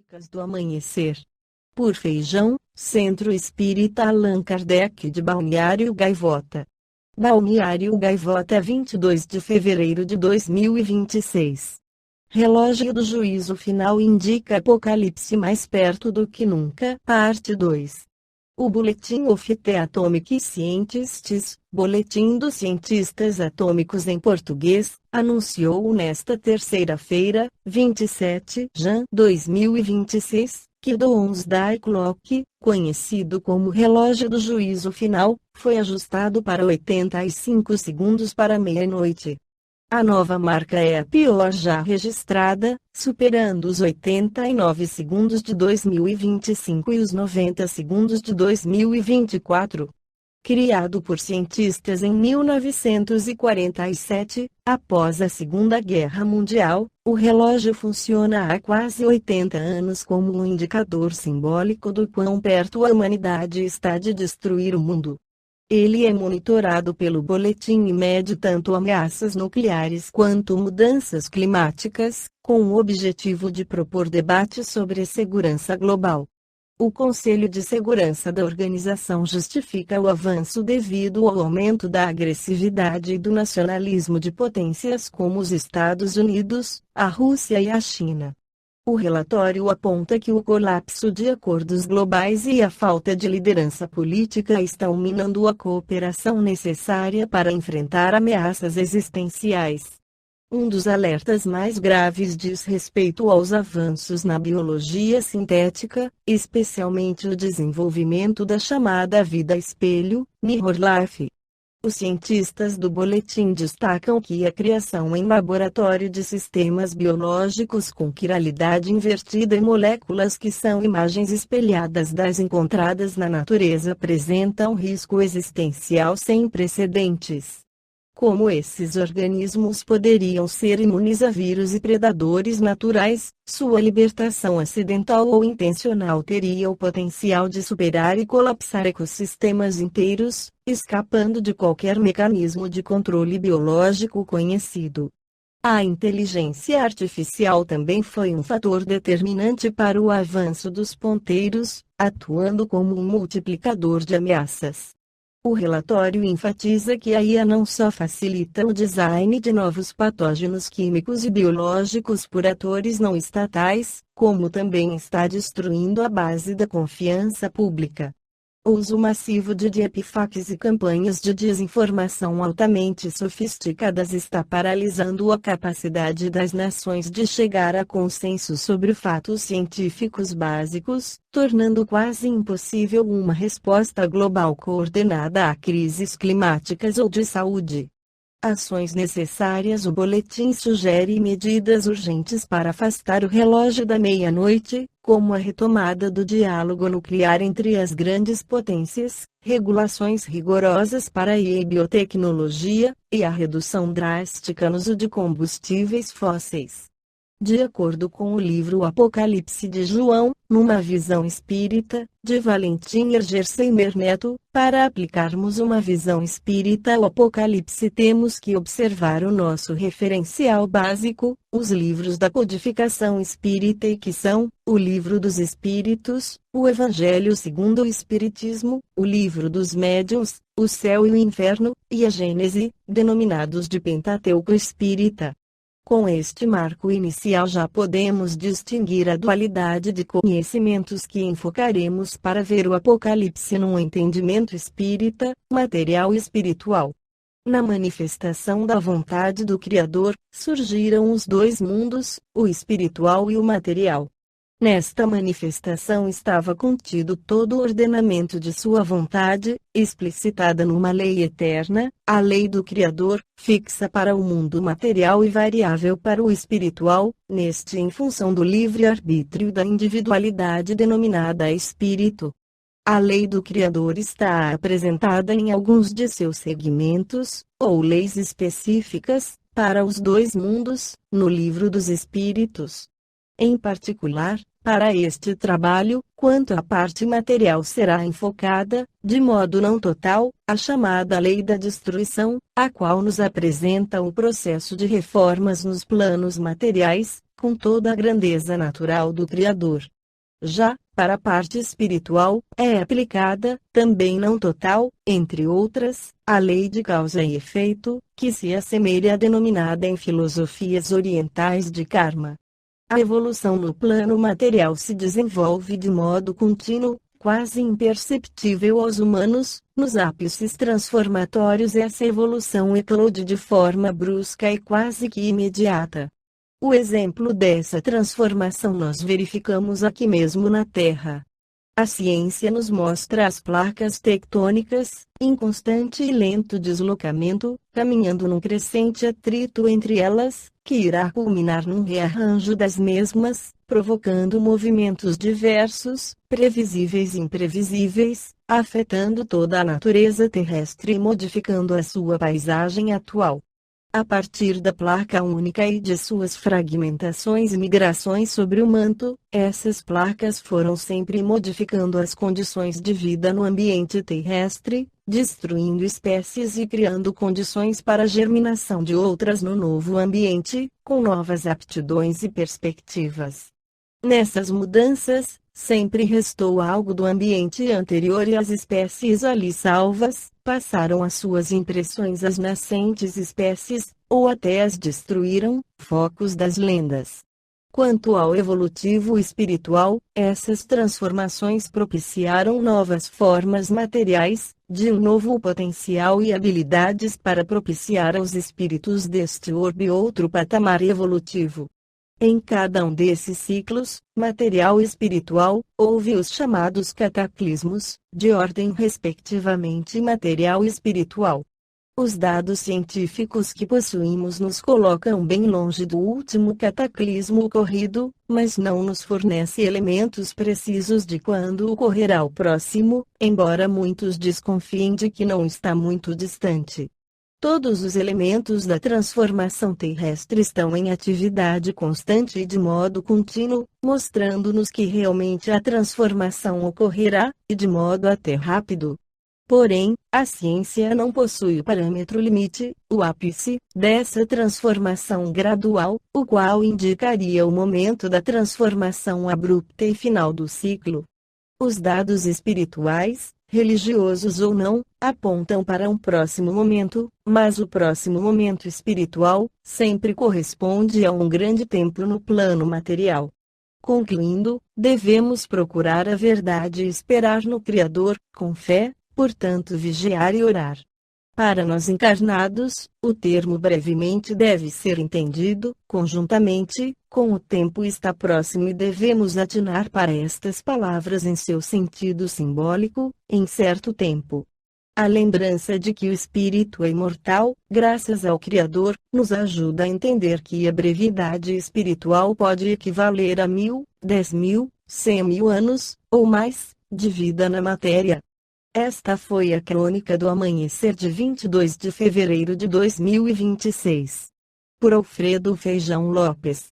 Dicas do Amanhecer. Por Feijão, Centro Espírita Allan Kardec de Balneário Gaivota. Balneário Gaivota, 22 de fevereiro de 2026. Relógio do Juízo Final indica Apocalipse mais perto do que nunca. Parte 2. O Bulletin of the Atomic Scientists, Boletim dos Cientistas Atômicos em português, anunciou nesta terça-feira, 27 de janeiro de 2026, que o Doomsday Clock, conhecido como Relógio do Juízo Final, foi ajustado para 85 segundos para meia-noite. A nova marca é a pior já registrada, superando os 89 segundos de 2025 e os 90 segundos de 2024. Criado por cientistas em 1947, após a Segunda Guerra Mundial, o relógio funciona há quase 80 anos como um indicador simbólico do quão perto a humanidade está de destruir o mundo. Ele é monitorado pelo boletim e mede tanto ameaças nucleares quanto mudanças climáticas, com o objetivo de propor debate sobre a segurança global. O Conselho de Segurança da organização justifica o avanço devido ao aumento da agressividade e do nacionalismo de potências como os Estados Unidos, a Rússia e a China. O relatório aponta que o colapso de acordos globais e a falta de liderança política estão minando a cooperação necessária para enfrentar ameaças existenciais. Um dos alertas mais graves diz respeito aos avanços na biologia sintética, especialmente o desenvolvimento da chamada vida espelho, Mirror Life. Os cientistas do boletim destacam que a criação em laboratório de sistemas biológicos com quiralidade invertida e moléculas que são imagens espelhadas das encontradas na natureza apresenta um risco existencial sem precedentes. Como esses organismos poderiam ser imunes a vírus e predadores naturais, sua libertação acidental ou intencional teria o potencial de superar e colapsar ecossistemas inteiros, escapando de qualquer mecanismo de controle biológico conhecido. A inteligência artificial também foi um fator determinante para o avanço dos ponteiros, atuando como um multiplicador de ameaças. O relatório enfatiza que a IA não só facilita o design de novos patógenos químicos e biológicos por atores não estatais, como também está destruindo a base da confiança pública. O uso massivo de deepfakes e campanhas de desinformação altamente sofisticadas está paralisando a capacidade das nações de chegar a consenso sobre fatos científicos básicos, tornando quase impossível uma resposta global coordenada a crises climáticas ou de saúde. Ações necessárias. O boletim sugere medidas urgentes para afastar o relógio da meia-noite, como a retomada do diálogo nuclear entre as grandes potências, regulações rigorosas para a IA e biotecnologia, e a redução drástica no uso de combustíveis fósseis. De acordo com o livro O Apocalipse de João, numa visão espírita, de Valentim Hergesheimer Neto, para aplicarmos uma visão espírita ao Apocalipse temos que observar o nosso referencial básico, os livros da codificação espírita e que são, o Livro dos Espíritos, o Evangelho segundo o Espiritismo, o Livro dos Médiuns, o Céu e o Inferno, e a Gênese, denominados de Pentateuco Espírita. Com este marco inicial já podemos distinguir a dualidade de conhecimentos que enfocaremos para ver o Apocalipse num entendimento espírita, material e espiritual. Na manifestação da vontade do Criador, surgiram os dois mundos, o espiritual e o material. Nesta manifestação estava contido todo o ordenamento de sua vontade, explicitada numa lei eterna, a lei do Criador, fixa para o mundo material e variável para o espiritual, neste em função do livre-arbítrio da individualidade denominada espírito. A lei do Criador está apresentada em alguns de seus segmentos, ou leis específicas, para os dois mundos, no Livro dos Espíritos. Em particular, para este trabalho, quanto à parte material será enfocada, de modo não total, a chamada Lei da Destruição, a qual nos apresenta o processo de reformas nos planos materiais, com toda a grandeza natural do Criador. Já, para a parte espiritual, é aplicada, também não total, entre outras, a lei de causa e efeito, que se assemelha à denominada em filosofias orientais de karma. A evolução no plano material se desenvolve de modo contínuo, quase imperceptível aos humanos. Nos ápices transformatórios essa evolução eclode de forma brusca e quase que imediata. O exemplo dessa transformação nós verificamos aqui mesmo na Terra. A ciência nos mostra as placas tectônicas, em constante e lento deslocamento, caminhando num crescente atrito entre elas, que irá culminar num rearranjo das mesmas, provocando movimentos diversos, previsíveis e imprevisíveis, afetando toda a natureza terrestre e modificando a sua paisagem atual. A partir da placa única e de suas fragmentações e migrações sobre o manto, essas placas foram sempre modificando as condições de vida no ambiente terrestre, destruindo espécies e criando condições para a germinação de outras no novo ambiente, com novas aptidões e perspectivas. Nessas mudanças, sempre restou algo do ambiente anterior e as espécies ali salvas passaram as suas impressões às nascentes espécies, ou até as destruíram, focos das lendas. Quanto ao evolutivo espiritual, essas transformações propiciaram novas formas materiais, de um novo potencial e habilidades para propiciar aos espíritos deste orbe outro patamar evolutivo. Em cada um desses ciclos, material e espiritual, houve os chamados cataclismos, de ordem respectivamente material e espiritual. Os dados científicos que possuímos nos colocam bem longe do último cataclismo ocorrido, mas não nos fornece elementos precisos de quando ocorrerá o próximo, embora muitos desconfiem de que não está muito distante. Todos os elementos da transformação terrestre estão em atividade constante e de modo contínuo, mostrando-nos que realmente a transformação ocorrerá, e de modo até rápido. Porém, a ciência não possui o parâmetro limite, o ápice, dessa transformação gradual, o qual indicaria o momento da transformação abrupta e final do ciclo. Os dados espirituais, religiosos ou não, apontam para um próximo momento, mas o próximo momento espiritual sempre corresponde a um grande tempo no plano material. Concluindo, devemos procurar a verdade e esperar no Criador, com fé, portanto vigiar e orar. Para nós encarnados, o termo brevemente deve ser entendido, conjuntamente, com o tempo está próximo e devemos atinar para estas palavras em seu sentido simbólico, em certo tempo. A lembrança de que o espírito é imortal, graças ao Criador, nos ajuda a entender que a brevidade espiritual pode equivaler a 1000, 10.000, 100.000 anos, ou mais, de vida na matéria. Esta foi a crônica do amanhecer de 22 de fevereiro de 2026. Por Alfredo Feijão Lopes.